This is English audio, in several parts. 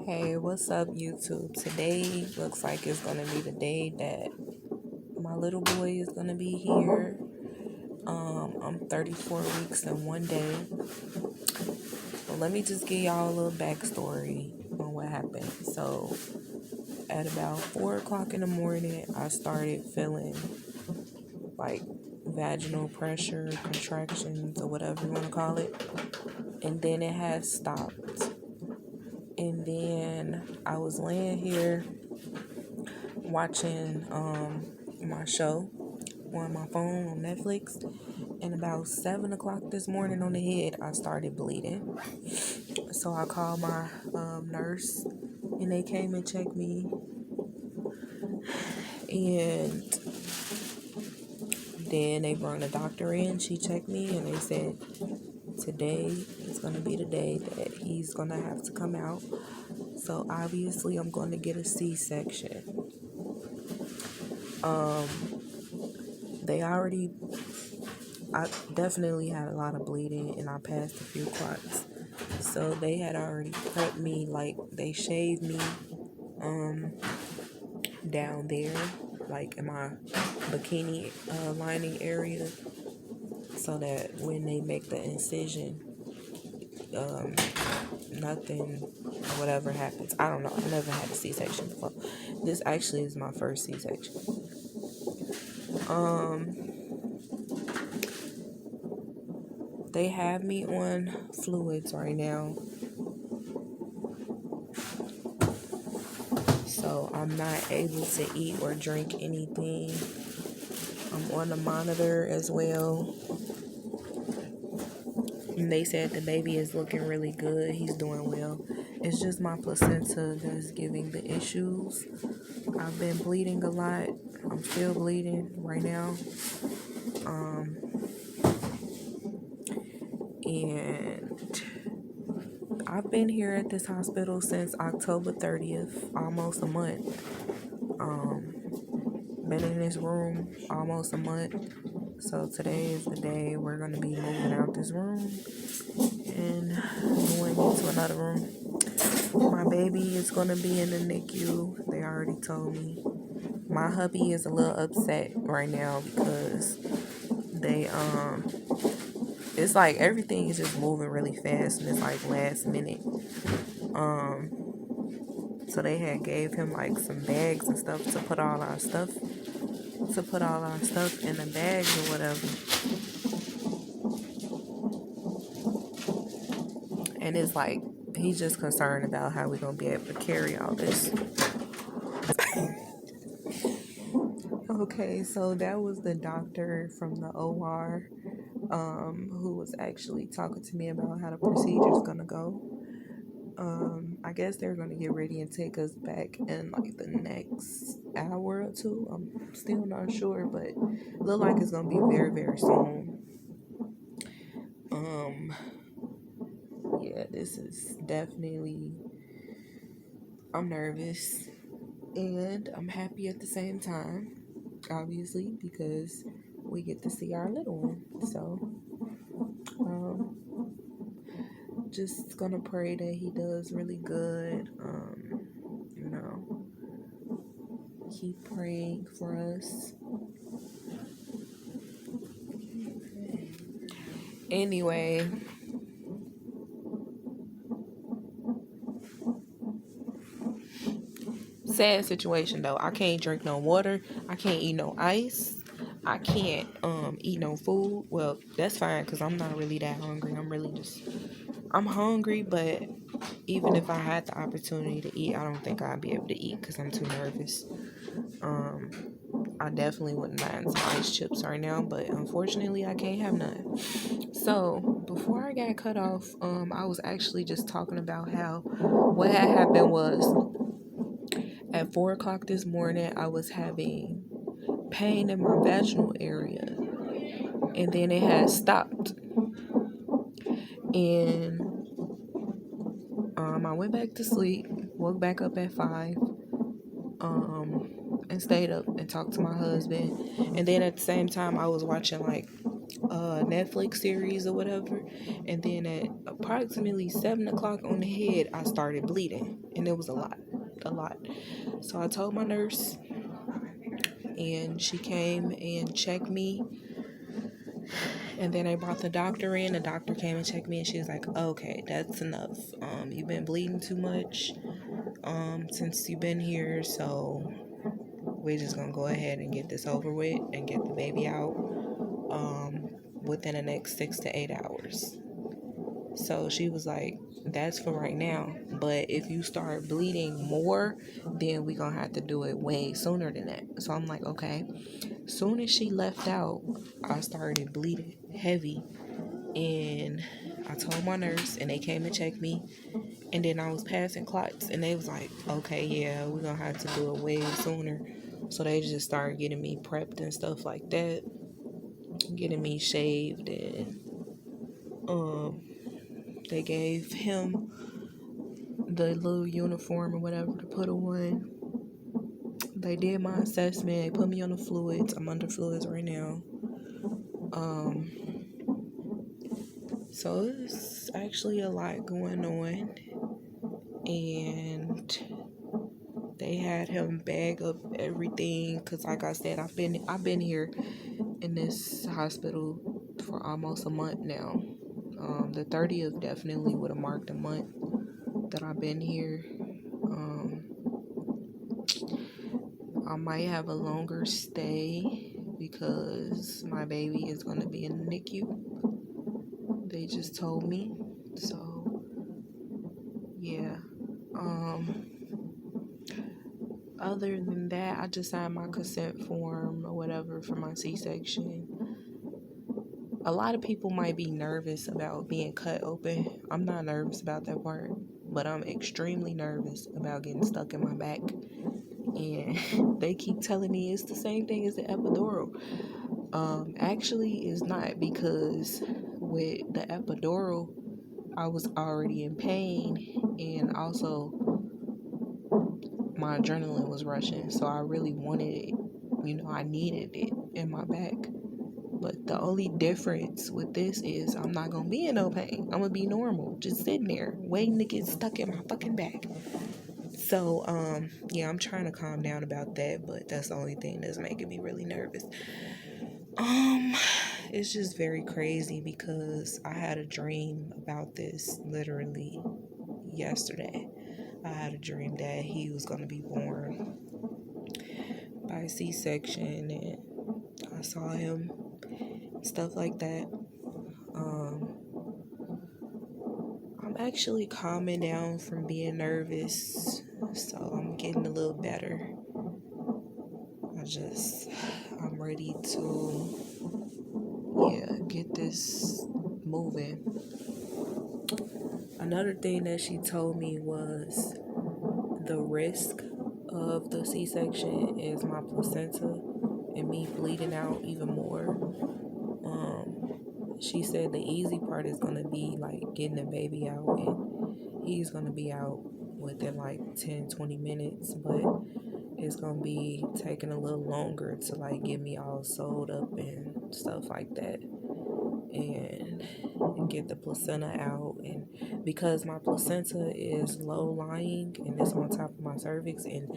Hey, what's up, YouTube? Today looks like it's gonna be the day that my little boy is gonna be here. I'm 34 weeks and 1 day. But let me just give y'all a little backstory on what happened. So, at about 4 o'clock in the morning, I started feeling like vaginal pressure, contractions, or whatever you want to call it. And then it had stopped. And then I was laying here watching my show on my phone on Netflix, and about 7 o'clock this morning on the head I started bleeding. So I called my nurse, and they came and checked me, and then they brought a doctor in. She checked me, and they said today is going to be the day that he's going to have to come out. So obviously I'm going to get a C-section. I definitely had a lot of bleeding, and I passed a few clots. So they had already prepped me, like they shaved me down there, like in my bikini lining area, so that when they make the incision, nothing or whatever happens. I don't know. I never had a C-section before. This actually is my first C-section. They have me on fluids right now. So I'm not able to eat or drink anything. I'm on the monitor as well. And they said the baby is looking really good. He's doing well. It's just my placenta that's giving the issues. I've been bleeding a lot. I'm still bleeding right now. And I've been here at this hospital since October 30th, almost a month. Been in this room almost a month. So today is the day we're going to be moving out this room and going into another room. My baby is going to be in the Nicu. They already told me. My hubby is a little upset right now because they it's like everything is just moving really fast, and it's like last minute. So they had gave him like some bags and stuff to put all our stuff in the bags or whatever. And it's like he's just concerned about how we're gonna be able to carry all this. Okay, so that was the doctor from the OR who was actually talking to me about how the procedure is gonna go. I guess they're gonna get ready and take us back in like the next hour or two. I'm still not sure, but it look like it's gonna be very, very soon. Yeah, this is definitely. I'm nervous and I'm happy at the same time, obviously, because we get to see our little one. So, just gonna pray that he does really good. You know, keep praying for us. Anyway, sad situation though. I can't drink no water. I can't eat no ice. I can't eat no food. Well, that's fine because I'm not really that hungry. I'm hungry, but even if I had the opportunity to eat, I don't think I'd be able to eat because I'm too nervous. I definitely wouldn't mind some ice chips right now, but unfortunately I can't have none. So before I got cut off, I was actually just talking about how what had happened was at 4 o'clock this morning I was having pain in my vaginal area, and then it had stopped. And I went back to sleep, woke back up at 5, and stayed up and talked to my husband. And then at the same time, I was watching like Netflix series or whatever, and then at approximately 7 o'clock on the head, I started bleeding, and it was a lot. So I told my nurse, and she came and checked me, and then I brought the doctor in. The doctor came and checked me, and she was like, "Okay, that's enough. You've been bleeding too much since you've been here, so we're just gonna go ahead and get this over with and get the baby out within the next 6 to 8 hours." So she was like, "That's for right now, but if you start bleeding more, then we gonna have to do it way sooner than that." So I'm like, okay. Soon as she left out, I started bleeding heavy, and I told my nurse, and they came and checked me, and then I was passing clots, and they was like, "Okay, yeah, we're gonna have to do it way sooner." So they just started getting me prepped and stuff like that, getting me shaved, and they gave him the little uniform or whatever to put on. They did my assessment. They put me on the fluids. I'm under fluids right now. So it's actually a lot going on, and they had him bag up everything because, like I said, I've been here in this hospital for almost a month now. The 30th definitely would have marked a month that I've been here. I might have a longer stay because my baby is going to be in the NICU. They just told me. So, yeah. Other than that, I just signed my consent form or whatever for my C-section. A lot of people might be nervous about being cut open. I'm not nervous about that part, but I'm extremely nervous about getting stuck in my back. And they keep telling me it's the same thing as the epidural. Actually, it's not, because with the epidural, I was already in pain, and also my adrenaline was rushing, so I really wanted it. I needed it in my back. But the only difference with this is I'm not gonna be in no pain. I'm gonna be normal, just sitting there waiting to get stuck in my fucking back. So, yeah, I'm trying to calm down about that, but that's the only thing that's making me really nervous. It's just very crazy because I had a dream about this literally yesterday. I had a dream that he was going to be born by C-section, and I saw him, stuff like that. I'm actually calming down from being nervous, so I'm getting a little better. I'm ready to, get this moving. Another thing that she told me was the risk of the C-section is my placenta and me bleeding out even more. She said the easy part is going to be like getting the baby out, and he's going to be out within like 10-20 minutes, but it's going to be taking a little longer to like get me all sewed up and stuff like that, and get the placenta out. And because my placenta is low lying and it's on top of my cervix, and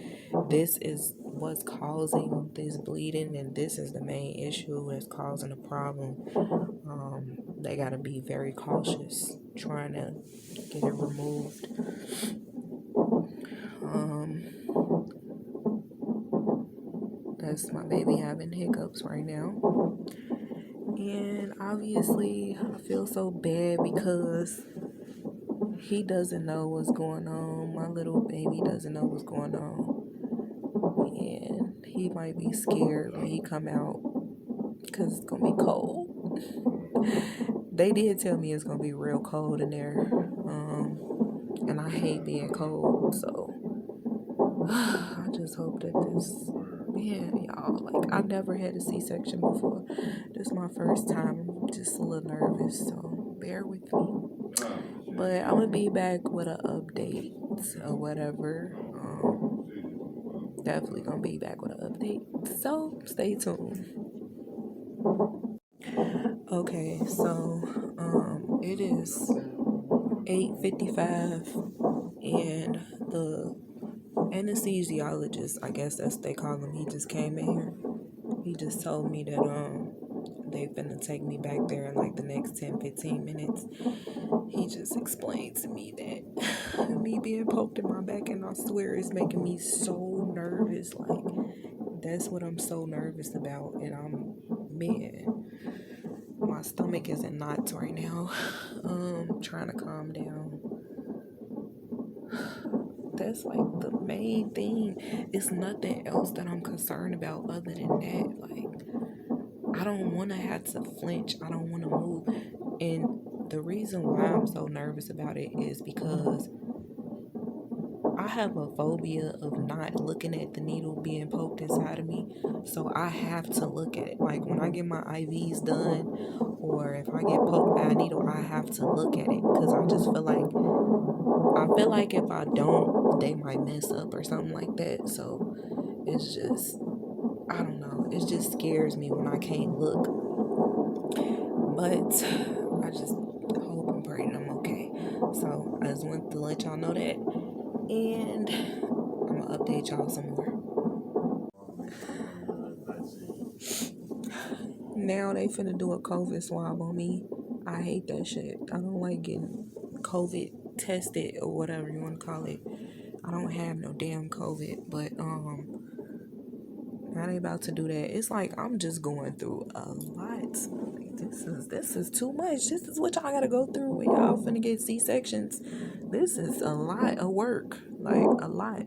this is what's causing this bleeding, and this is the main issue that's causing the problem, they got to be very cautious trying to get it removed. That's my baby having hiccups right now. And obviously, I feel so bad because he doesn't know what's going on. My little baby doesn't know what's going on. And he might be scared when he come out because it's going to be cold. They did tell me it's going to be real cold in there. And I hate being cold, so I just hope that y'all, like, I never had a C-section before. This is my first time. I'm just a little nervous, so bear with me. But I'm gonna be back with an update or whatever. Definitely gonna be back with an update, so stay tuned. Okay, so it is 8:55, and the anesthesiologist, I guess that's they call him, he just came in here. He just told me that they finna take me back there in like the next 10-15 minutes. He just explained to me that me being poked in my back, and I swear it's making me so nervous. Like, that's what I'm so nervous about. And man, my stomach is in knots right now. Trying to calm down. That's like the main thing. It's nothing else that I'm concerned about other than that. Like, I don't want to have to flinch. I don't want to move. And the reason why I'm so nervous about it is because I have a phobia of not looking at the needle being poked inside of me. So I have to look at it. Like when I get my IVs done, or if I get poked by a needle, I have to look at it because I feel like if I don't, they might mess up or something like that. So it's just, I don't know. It just scares me when I can't look. But I just hope and pray that I'm okay. So I just want to let y'all know that. And I'm going to update y'all some more. Now they finna do a COVID swab on me. I hate that shit. I don't like getting COVID tested or whatever you want to call it. I don't have no damn COVID, but now they about to do that. It's like I'm just going through a lot. Like, this is too much. This is what y'all gotta go through when y'all finna get C-sections. This is a lot of work, like a lot,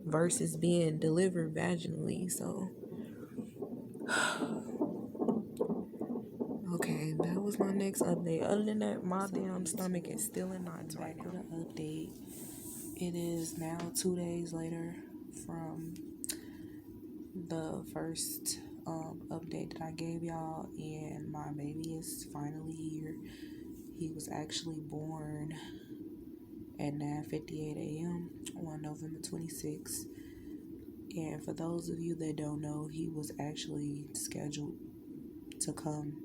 versus being delivered vaginally. So okay, that was my next update. Other than that, my damn stomach is still in knots right now. Back with an update. It is now 2 days later from the first update that I gave y'all, and my baby is finally here. He was actually born at 9:58 a.m. on November 26th. And for those of you that don't know, he was actually scheduled to come.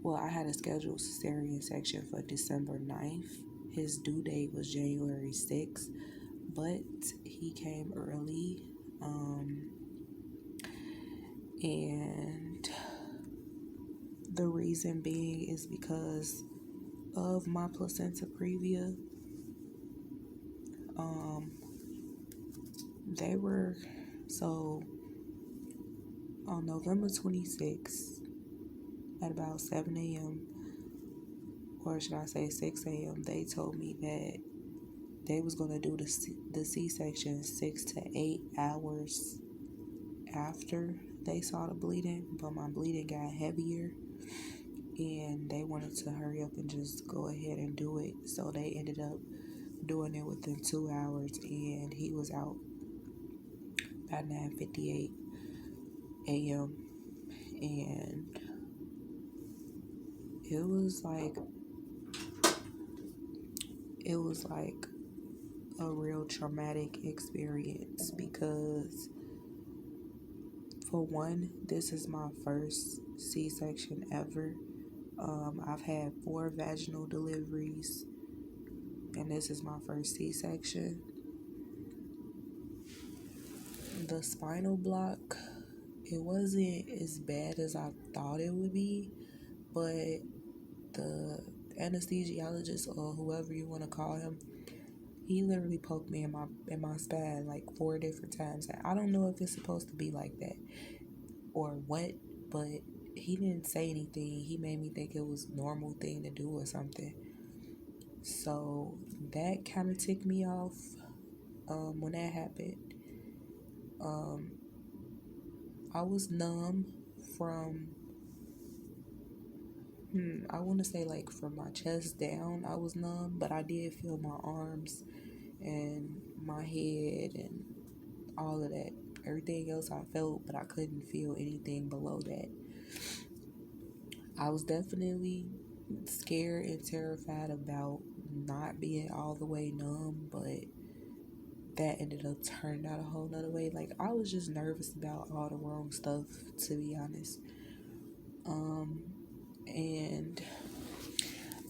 Well, I had a scheduled cesarean section for December 9th. His due date was January 6th, but he came early. And the reason being is because of my placenta previa. They were, so on November 26th at about 7 a.m., or should I say 6 a.m., they told me that they was going to do the C-section 6 to 8 hours after they saw the bleeding, but my bleeding got heavier and they wanted to hurry up and just go ahead and do it. So they ended up doing it within 2 hours, and he was out by 9:58 a.m. And it was like a real traumatic experience because, for one, this is my first C-section ever. I've had 4 vaginal deliveries, and this is my first C-section. The spinal block, it wasn't as bad as I thought it would be, but the anesthesiologist, or whoever you want to call him, he literally poked me in my spine like 4 different times. I don't know if it's supposed to be like that or what, but he didn't say anything. He made me think it was a normal thing to do or something. So that kind of ticked me off when that happened. I was numb from, I want to say like from my chest down, I was numb, but I did feel my arms and my head and all of that. Everything else I felt, but I couldn't feel anything below that. I was definitely scared and terrified about not being all the way numb, but that ended up turning out a whole nother way. Like, I was just nervous about all the wrong stuff, to be honest. Um, and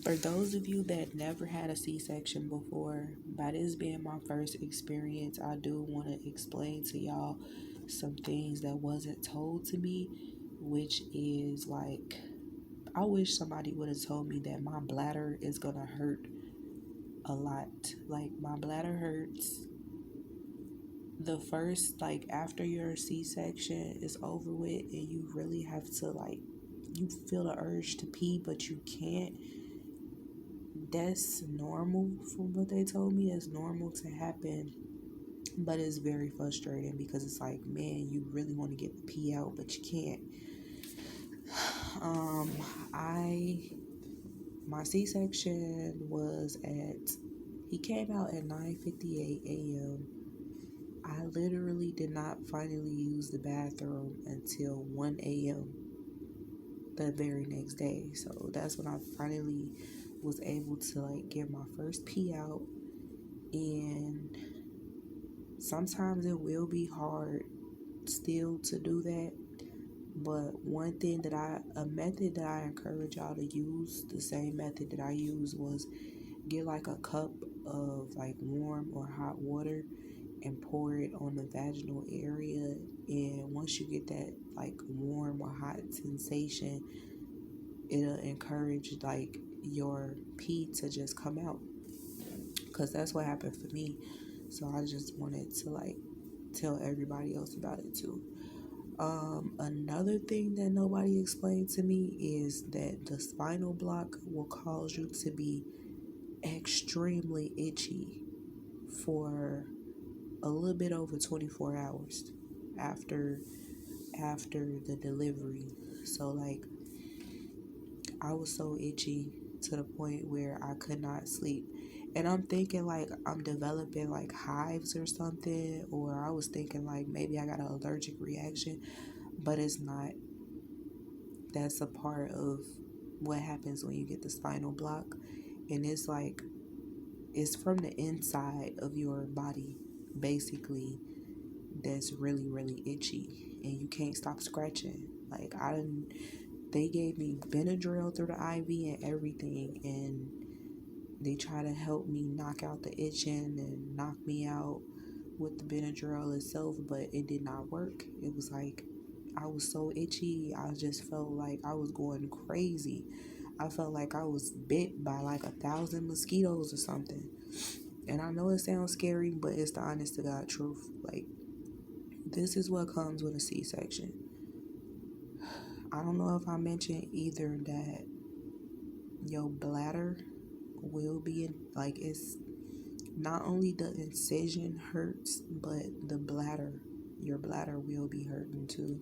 for those of you that never had a C-section before, by this being my first experience, I do want to explain to y'all some things that wasn't told to me, which is like, I wish somebody would have told me that my bladder is gonna hurt a lot. Like, my bladder hurts the first, like, after your C-section is over with, and you really have to, like, you feel the urge to pee, but you can't. That's normal from what they told me. It's normal to happen, but it's very frustrating because it's like, man, you really want to get the pee out, but you can't. Um, I my C-section was at he came out at 9:58 a.m. I literally did not finally use the bathroom until 1 a.m. the very next day. So that's when I finally was able to like get my first pee out. And sometimes it will be hard still to do that. But one thing a method that I encourage y'all to use, the same method that I used, was get like a cup of like warm or hot water and pour it on the vaginal area. And once you get that like warm or hot sensation, it'll encourage like your pee to just come out, because that's what happened for me. So I just wanted to like tell everybody else about it too. Another thing that nobody explained to me is that the spinal block will cause you to be extremely itchy for a little bit over 24 hours after the delivery. So like, I was so itchy to the point where I could not sleep. And I'm thinking like I'm developing like hives or something, or I was thinking like maybe I got an allergic reaction, but it's not. That's a part of what happens when you get the spinal block. And it's like, it's from the inside of your body, basically, that's really, really itchy. And you can't stop scratching. Like, they gave me Benadryl through the IV and everything. And they try to help me knock out the itching and knock me out with the Benadryl itself, but it did not work. It was like, I was so itchy. I just felt like I was going crazy. I felt like I was bit by like 1,000 mosquitoes or something. And I know it sounds scary, but it's the honest to God truth. Like, this is what comes with a C-section. I don't know if I mentioned either that your bladder will be in, like, it's not only the incision hurts, but your bladder will be hurting too.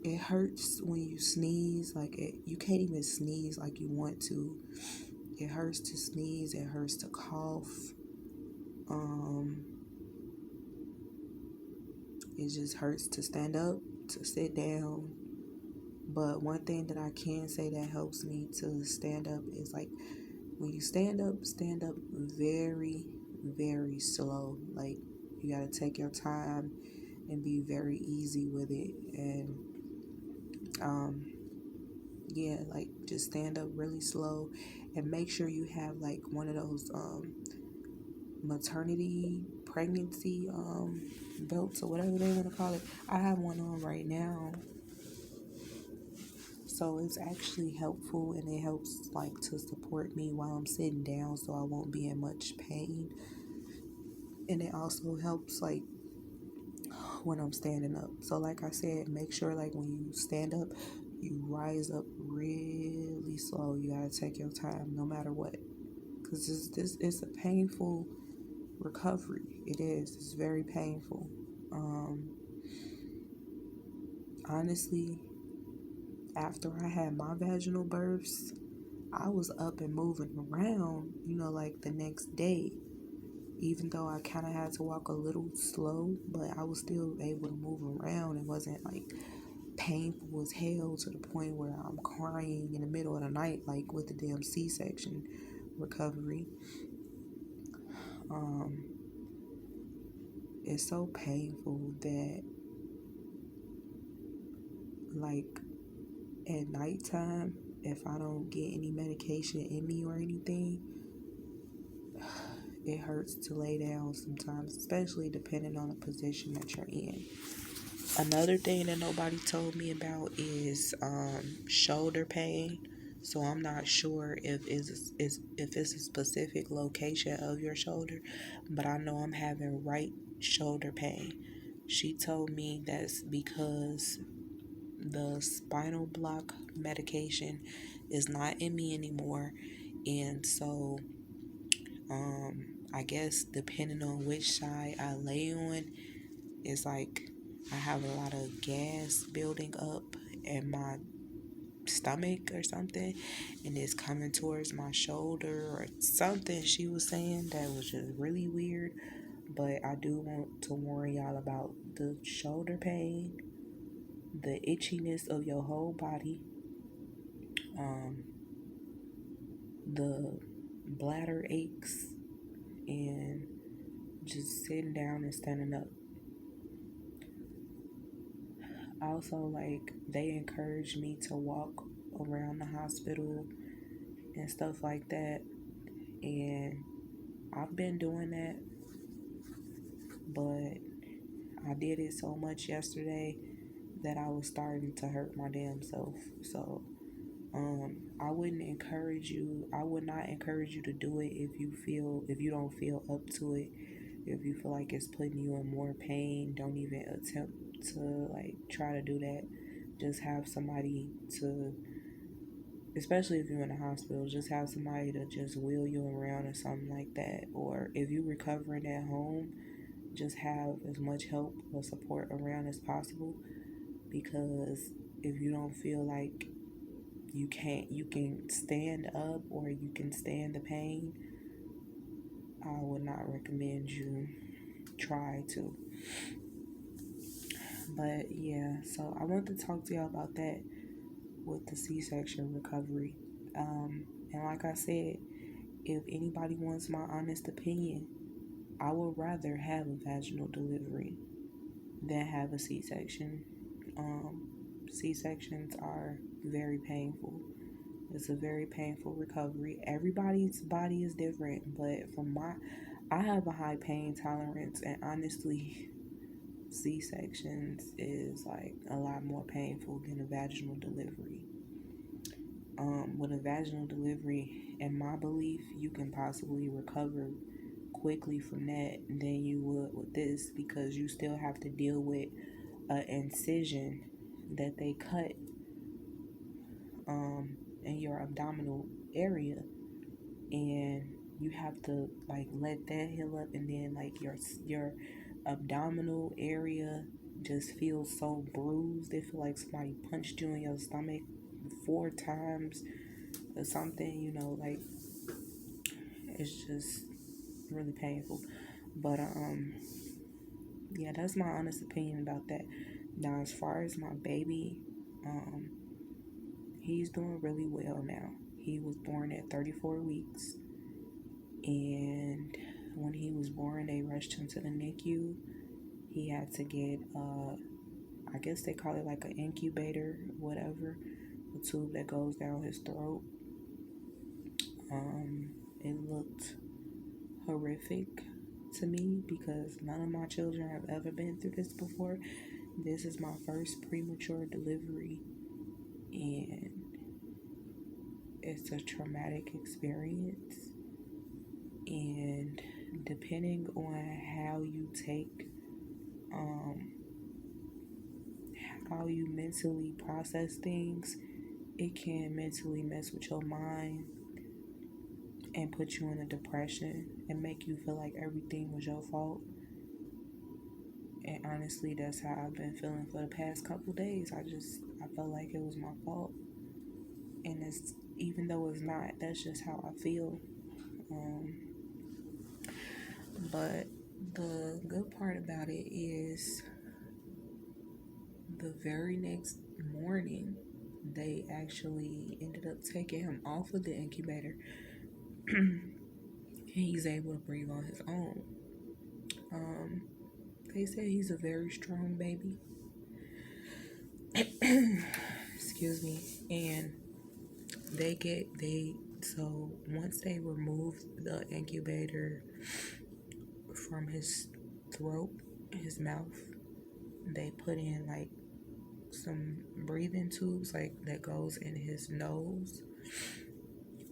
It hurts when you sneeze. Like, you can't even sneeze like you want to. It hurts to sneeze. It hurts to cough. It just hurts to stand up, to sit down. But one thing that I can say that helps me to stand up is like, when you stand up very, very slow. Like, you gotta take your time and be very easy with it. And yeah, like, just stand up really slow, and make sure you have like one of those maternity pregnancy belts or whatever they want to call it. I have one on right now, so it's actually helpful, and it helps like to support me while I'm sitting down, so I won't be in much pain. And it also helps like when I'm standing up. So like I said, make sure like when you stand up, you rise up really slow. You gotta take your time no matter what, because this is a painful recovery. It is. It's very painful. Honestly, after I had my vaginal births, I was up and moving around, like the next day. Even though I kind of had to walk a little slow, but I was still able to move around. It wasn't like painful as hell to the point where I'm crying in the middle of the night, like with the damn C-section recovery. It's so painful that like at nighttime, if I don't get any medication in me or anything, it hurts to lay down sometimes, especially depending on the position that you're in. Another thing that nobody told me about is shoulder pain. So I'm not sure if it's a specific location of your shoulder, but I know I'm having right shoulder pain. She told me that's because the spinal block medication is not in me anymore, and so I guess depending on which side I lay on, it's like I have a lot of gas building up in my stomach or something, and it's coming towards my shoulder or something she was saying that was just really weird. But I do want to warn y'all about the shoulder pain, the itchiness of your whole body, um, the bladder aches, and just sitting down and standing up. Also, like, they encouraged me to walk around the hospital and stuff like that, and I've been doing that, but I did it so much yesterday that I was starting to hurt my damn self. So I would not encourage you to do it if you don't feel up to it. If you feel like it's putting you in more pain, don't even attempt to like try to do that. Just have somebody to, especially if you're in the hospital, just have somebody to just wheel you around or something like that. Or if you're recovering at home, just have as much help or support around as possible, because if you don't feel like you can stand up or you can stand the pain, I would not recommend you try to. But yeah, so I want to talk to y'all about that with the C-section recovery. And like I said, if anybody wants my honest opinion, I would rather have a vaginal delivery than have a C-section. Um, C-sections are very painful. It's a very painful recovery. Everybody's body is different, but I have a high pain tolerance, and honestly, C-sections is like a lot more painful than a vaginal delivery. With a vaginal delivery, in my belief, you can possibly recover quickly from that than you would with this, because you still have to deal with an incision that they cut in your abdominal area, and you have to like let that heal up, and then like your abdominal area just feels so bruised. It feels like somebody punched you in your stomach 4 times or something, like it's just really painful. But yeah, that's my honest opinion about that. Now, as far as my baby, um he's doing really well now. He was born at 34 weeks, and when he was born, they rushed him to the Nicu. He had to get, I guess they call it like an incubator, whatever, a tube that goes down his throat. It looked horrific to me because none of my children have ever been through this before. This is my first premature delivery, and it's a traumatic experience. And depending on how you mentally process things, it can mentally mess with your mind and put you in a depression and make you feel like everything was your fault. And honestly, that's how I've been feeling for the past couple days. I felt like it was my fault, and it's, even though it's not, that's just how I feel. But the good part about it is the very next morning, they actually ended up taking him off of the incubator. He's able to breathe on his own. They say he's a very strong baby. Excuse me. And so once they remove the incubator from his throat, his mouth, they put in like some breathing tubes like that goes in his nose,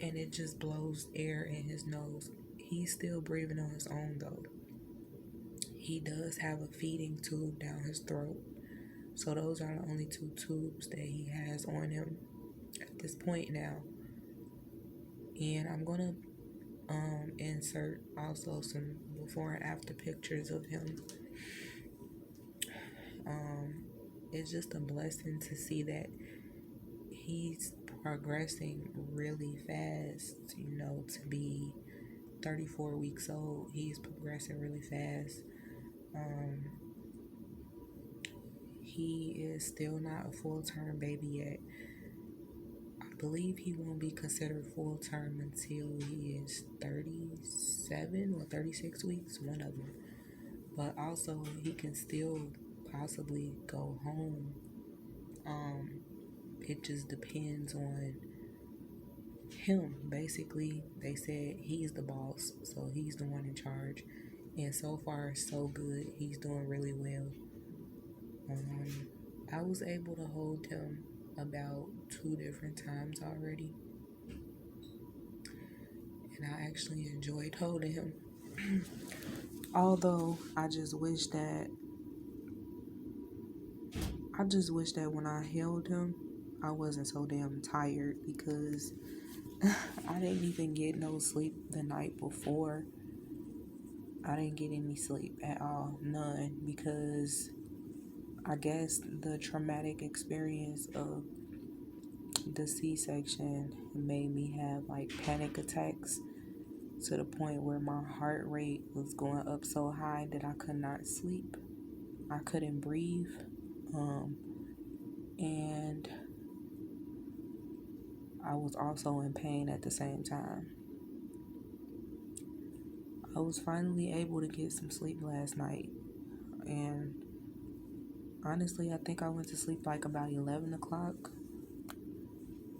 and it just blows air in his nose. He's still breathing on his own though. He does have a feeding tube down his throat. So those are the only two tubes that he has on him at this point now. And I'm gonna insert also some before and after pictures of him. It's just a blessing to see that he's progressing really fast. To be 34 weeks old, he's progressing really fast. He is still not a full-term baby yet. I believe he won't be considered full-term until he is 37 or 36 weeks, one of them. But also, he can still possibly go home. It just depends on him. Basically, they said he's the boss, so he's the one in charge. And so far, so good. He's doing really well. I was able to hold him about 2 different times already. And I actually enjoyed holding him. Although I just wish that when I held him, I wasn't so damn tired, because I didn't even get no sleep the night before. I didn't get any sleep at all, none, because I guess the traumatic experience of the C-section made me have like panic attacks to the point where my heart rate was going up so high that I could not sleep. I couldn't breathe. And I was also in pain at the same time. I was finally able to get some sleep last night, and honestly, I think I went to sleep like about 11 o'clock,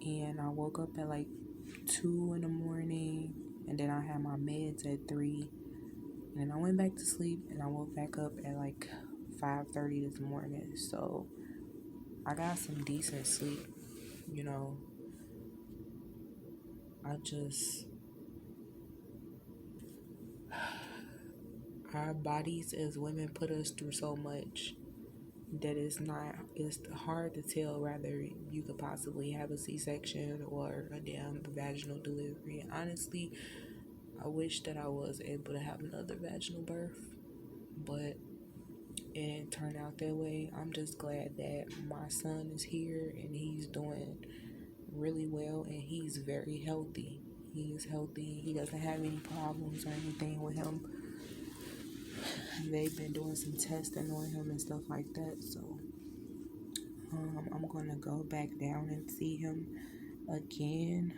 and I woke up at like 2 in the morning, and then I had my meds at 3, and then I went back to sleep, and I woke back up at like 5:30 this morning. So I got some decent sleep. Our bodies as women put us through so much that it's hard to tell whether you could possibly have a C-section or a damn vaginal delivery. Honestly, I wish that I was able to have another vaginal birth, but it didn't turn out that way. I'm just glad that my son is here and he's doing really well, and he's very healthy. He is healthy. He doesn't have any problems or anything with him. They've been doing some testing on him and stuff like that, so I'm gonna go back down and see him again.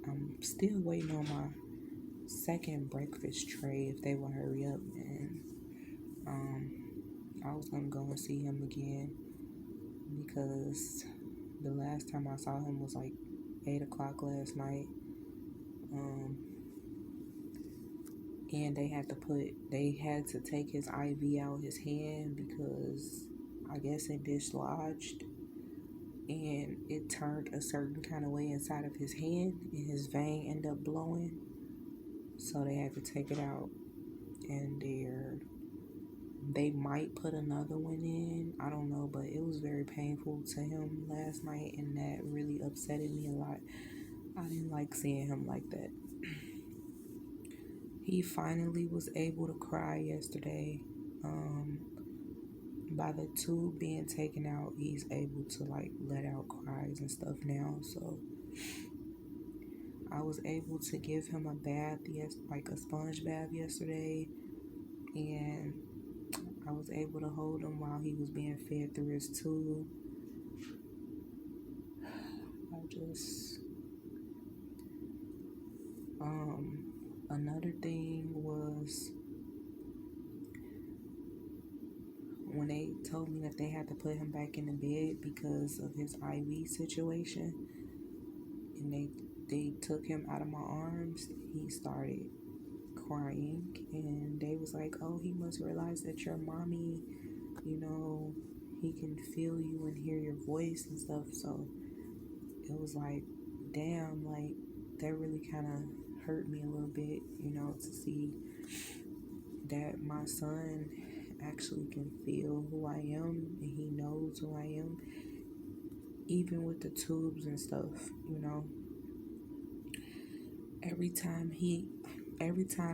I'm still waiting on my second breakfast tray if they will hurry up, and I was gonna go and see him again because the last time I saw him was like 8 o'clock last night. And they had to take his IV out his hand because I guess it dislodged, and it turned a certain kind of way inside of his hand, and his vein ended up blowing. So they had to take it out, and they might put another one in. I don't know, but it was very painful to him last night, and that really upsetted me a lot. I didn't like seeing him like that. He finally was able to cry yesterday. By the tube being taken out, he's able to like let out cries and stuff now. So I was able to give him a bath, like a sponge bath yesterday, and I was able to hold him while he was being fed through his tube. Another thing was when they told me that they had to put him back in the bed because of his IV situation, and they took him out of my arms, he started crying, and they was like, oh, he must realize that you're mommy, you know, he can feel you and hear your voice and stuff. So it was like, damn, like that really kind of hurt me a little bit, you know, to see that my son actually can feel who I am and he knows who I am, even with the tubes and stuff, you know. Every time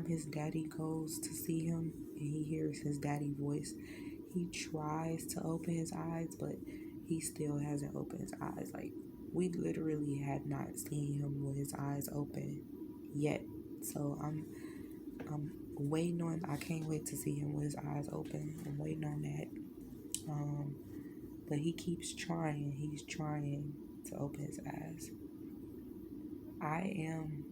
his daddy goes to see him and he hears his daddy voice, he tries to open his eyes, but he still hasn't opened his eyes. Like, we literally had not seen him with his eyes open yet. So I'm waiting on, I can't wait to see him with his eyes open. I'm waiting on that. But he keeps trying. He's trying to open his eyes. I am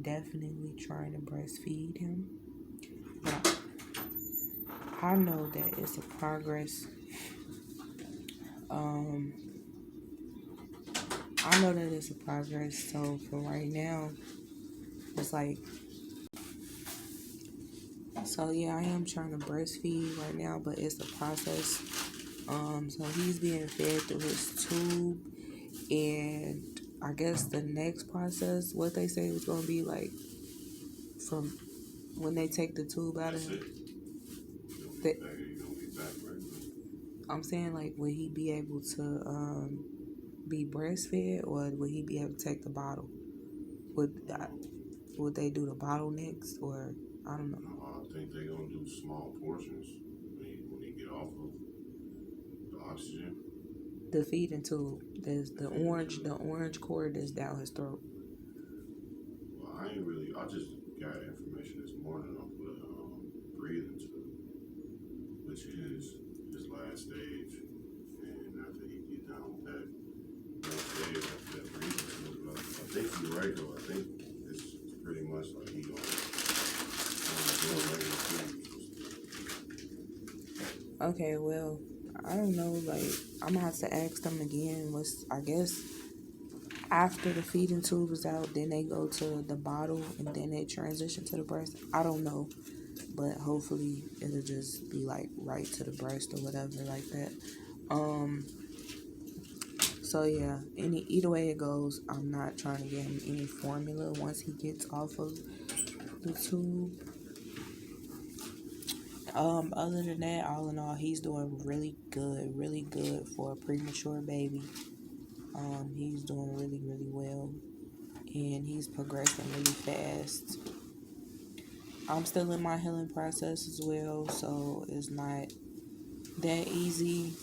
definitely trying to breastfeed him. But I know that it's a progress. I know that it's a progress. So for right now, it's like, so yeah, I am trying to breastfeed right now, but it's a process. So he's being fed through his tube, and I guess the next process, what they say is gonna be like from when they take the tube out of him. I'm saying, like, would he be able to be breastfed, or would he be able to take the bottle? Would they do the bottle next, or I don't know? I think they're gonna do small portions when he get off of the oxygen. The feeding tube. There's the orange cord that's down his throat. Well, I just got information this morning off the breathing tube, which is his last stage. And after he get done with that next stage, after that breathing tube, I think you're right though. I think it's pretty much like he on regular tubes. Okay, well, I don't know, like, I'm gonna have to ask them again. I guess after the feeding tube is out, then they go to the bottle and then they transition to the breast. I don't know, but hopefully it'll just be like right to the breast or whatever like that. So yeah, either way it goes, I'm not trying to get him any formula once he gets off of the tube. Other than that, all in all, he's doing really good for a premature baby. He's doing really well, and he's progressing really fast. I'm still in my healing process as well, so it's not that easy.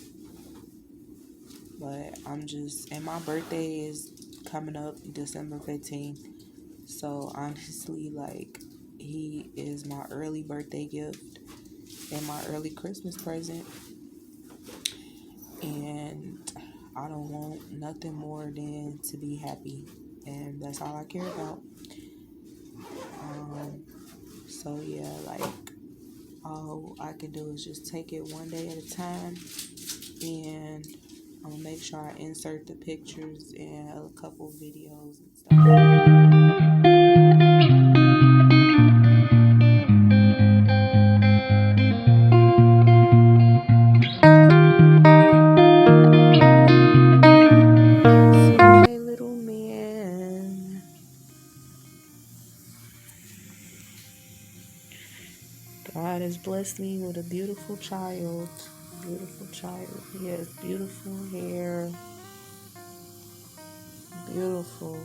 But and my birthday is coming up December 15th. So honestly, like, he is my early birthday gift and my early Christmas present. And I don't want nothing more than to be happy. And that's all I care about. So yeah, like, all I can do is just take it one day at a time. And I'm gonna make sure I insert the pictures and a couple videos and stuff. My little man. God has blessed me with a beautiful child. Beautiful child. He has beautiful hair. Beautiful,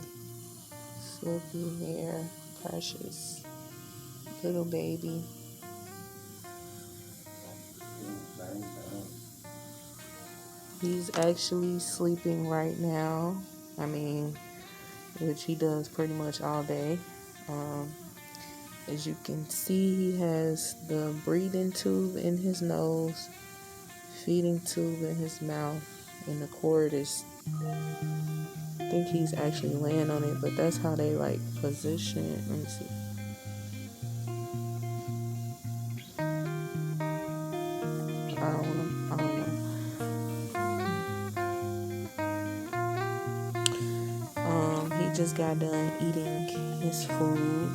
silky hair. Precious little baby. He's actually sleeping right now. I mean, which he does pretty much all day. As you can see, he has the breathing tube in his nose, feeding tube in his mouth, and the cord is, I think he's actually laying on it, but that's how they like position it. Let me see. just got done eating his food.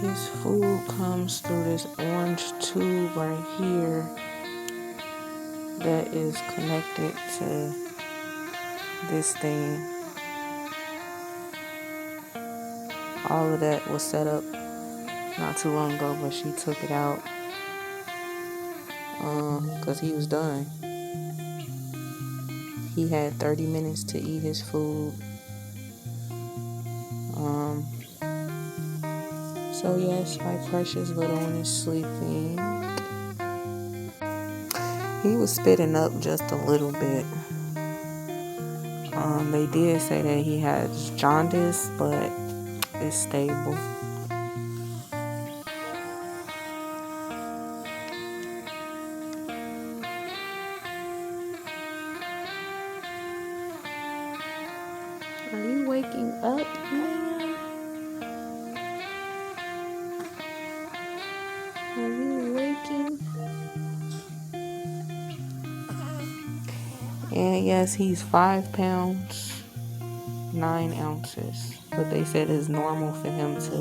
His food comes through this orange tube right here that is connected to this thing. All of that was set up not too long ago, but she took it out because he was done. He had 30 minutes to eat his food. So yes, my precious little one is sleeping. He was spitting up just a little bit. They did say that he has jaundice, but it's stable. Are you waking up, man? Are you waking? And yes, he's 5 pounds, 9 ounces. But they said it's normal for him to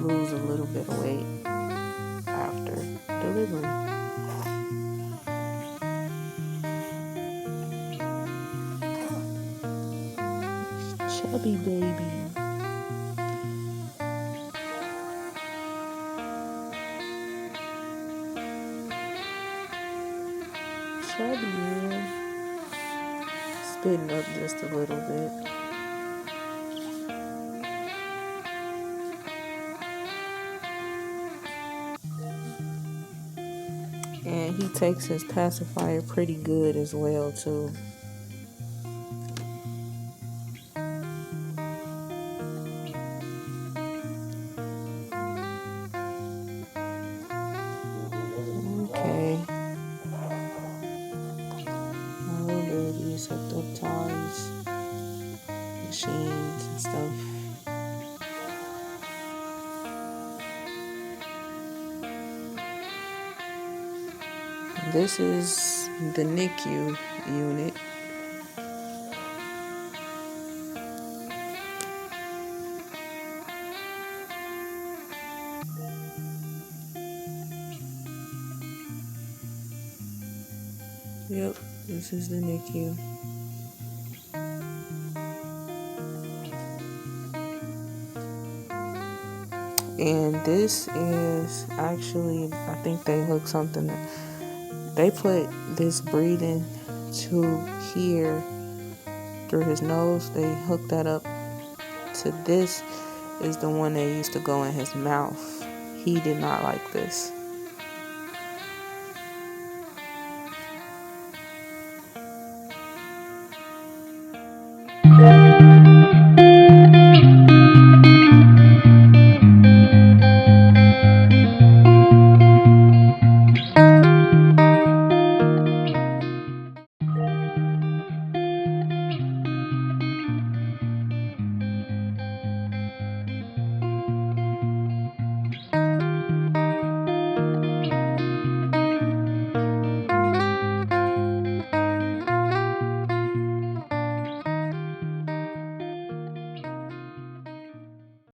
lose a little bit of weight after delivery. Chubby baby. Chubby, man. Spitting up just a little bit. And he takes his pacifier pretty good as well, too. Okay. My little baby is hooked up to all these machines and stuff. This is the Nicu unit. Yep, this is the Nicu. And this is actually, I think they hooked something. They put this breathing tube here through his nose. They hooked that up to this is the one that used to go in his mouth. He did not like this.